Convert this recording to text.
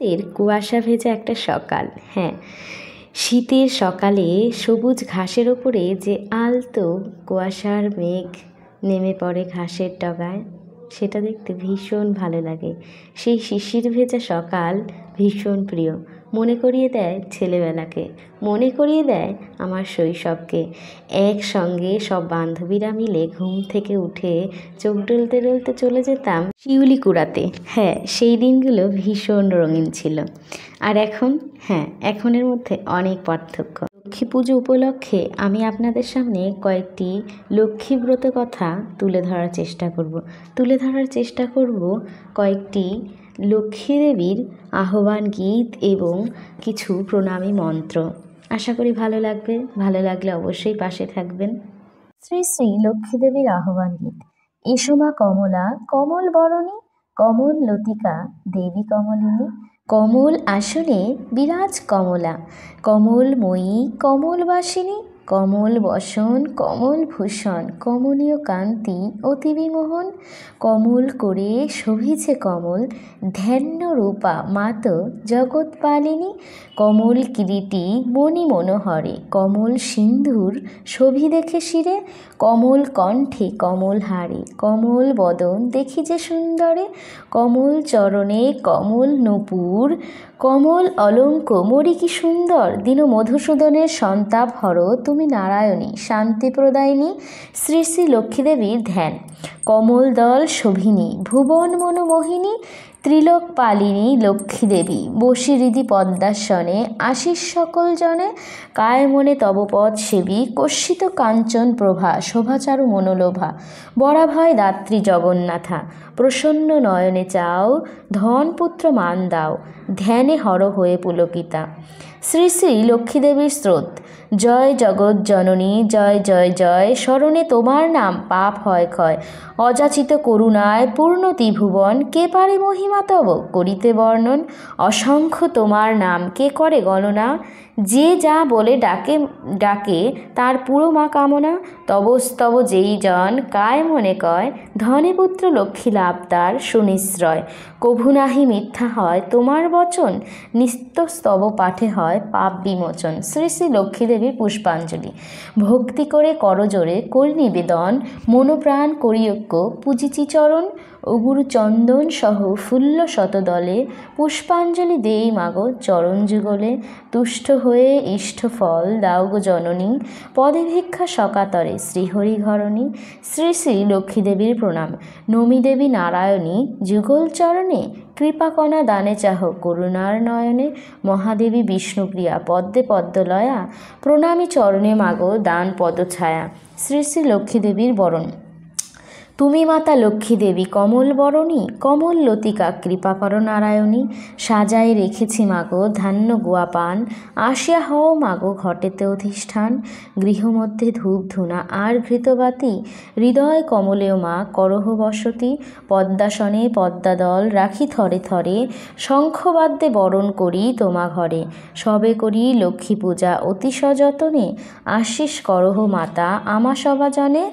শীতের কুয়াশা ভেজা একটা সকাল। হ্যাঁ, শীতের সকালে সবুজ ঘাসের ওপরে যে আলতো কুয়াশার মেঘ নেমে পড়ে ঘাসের ডগায়, সেটা দেখতে ভীষণ ভালো লাগে। সেই শিশির ভেজা সকাল ভীষণ প্রিয়। মনে করিয়ে দেয় ছেলেবেলাকে, মনে করিয়ে দেয় আমার শৈশবকে। একসঙ্গে সব বান্ধবীরা মিলে ঘুম থেকে উঠে চোখ ডলতে ডলতে চলে যেতাম শিউলি কুড়াতে। হ্যাঁ, সেই দিনগুলো ভীষণ রঙিন ছিল। আর এখন, হ্যাঁ, এখনের মধ্যে অনেক পার্থক্য। লক্ষ্মী পুজো উপলক্ষে আমি আপনাদের সামনে কয়েকটি লক্ষ্মীব্রত কথা তুলে ধরার চেষ্টা করব কয়েকটি লক্ষ্মী দেবীর আহ্বান গীত এবং কিছু প্রণামী মন্ত্র। আশা করি ভালো লাগবে। ভালো লাগলে অবশ্যই পাশে থাকবেন। শ্রী শ্রী লক্ষ্মী দেবীর আহ্বান গীত। এসো মা কমলা, কমল বরণী, কমল লতিকা দেবী কমলিনী, কমল আসনে বিরাজ কমলা, কমলময়ী কমলবাসিনী, কমল বসন কমল ভূষণ, কমলীয় কান্তি অতি বিমোহন, কমল করে শোভিছে কমল, ধ্যান্য রূপা মাত জগৎপালিনী, কমল কিরীটি মণি মনোহরে, কমল সিন্ধুর শোভি দেখে শিরে, কমল কণ্ঠে কমল হারে, কমল বদন দেখি যে সুন্দরে, কমল চরণে কমল নূপুর, কমল অলঙ্ক মরি কি সুন্দর, দীন মধুসূদনের সন্তাপ হর তুমি নারায়ণী শান্তি প্রদায়িনী। শ্রী শ্রী লক্ষ্মীদেবীর ধ্যান। কমল দল শোভিনী ভুবন মনোমোহিনী, ত্রিলোক পালিনী লক্ষ্মী দেবী বসি হৃদি পদ্মাসনে, আশিস সকল জনে, কায় মনে তব পদ সেবী, কর্ষিত কাঞ্চন প্রভা শোভাচারু মনোলোভা, বরাভয় দাত্রী জগন্নাথা, প্রসন্ন নয়নে চাও ধন পুত্র মান দাও, ধ্যানে হর হয়ে পুলকিতা। শ্রী শ্রী লক্ষ্মীদেবীর স্রোত। জয় জগৎ জননী জয় জয় জয়, স্মরণে তোমার নাম পাপ হয় ক্ষয়, অযাচিত করুণায় পূর্ণ ত্রিভুবন, কে পারে মহিমা তব করিতে বর্ণন, অসংখ্য তোমার নাম কে করে গণনা, যে যা বলে ডাকে ডাকে তার পুরো মা কামনা, তবস্তব যেই জন কায় মনে কয়, ধনে পুত্র লক্ষ্মী লাভ তার সুনিশ্রয়, কভু নাহি মিথ্যা হয় তোমার বচন, নিত্যস্তব পাঠে হয় পাপ বিমোচন। শ্রী শ্রী লক্ষ্মীদেবীর পুষ্পাঞ্জলি। ভক্তি করে করজোরে করি নিবেদন, মনোপ্রাণ করি ঐক্য পূজিচি চরণ, অগুরু চন্দন সহ ফুল্ল শতদলে, পুষ্পাঞ্জলি দেই মাগো চরণ যুগলে, তুষ্ট হয়ে ইষ্ট ফল দাও গো জননী, পদে ভিক্ষা সকাতরে শ্রীহরি ঘরণী। শ্রী শ্রী লক্ষ্মীদেবীর প্রণাম। নমী দেবী নারায়ণী যুগল চরণে, কৃপাকণা দানে চাহ করুণার নয়নে, মহাদেবী বিষ্ণুপ্রিয়া পদ্মে পদ্মলয়া, প্রণামী চরণে মাগো দান পদছায়া। শ্রী শ্রী লক্ষ্মীদেবীর বরণ। তুমি মাতা লক্ষ্মী দেবী কমল বরণী, কমল লতিকা কৃপা কর নারায়ণী, সাজায় রেখেছি মাগো ধান্য গুয়া পান, আসিয়া হও মাগো ঘটেতে অধিষ্ঠান, গৃহমধ্যে ধূপ ধুনা আর ঘৃতবাতি, হৃদয় কমলেও মা করহ বসতি, পদ্মাসনে পদ্মাদল রাখি থরে থরে, শঙ্খবাদ্যে বরণ করি তোমা ঘরে, সবে করি লক্ষ্মী পূজা অতি সযতনে, আশিস করহ মাতা আমা সবা জনে।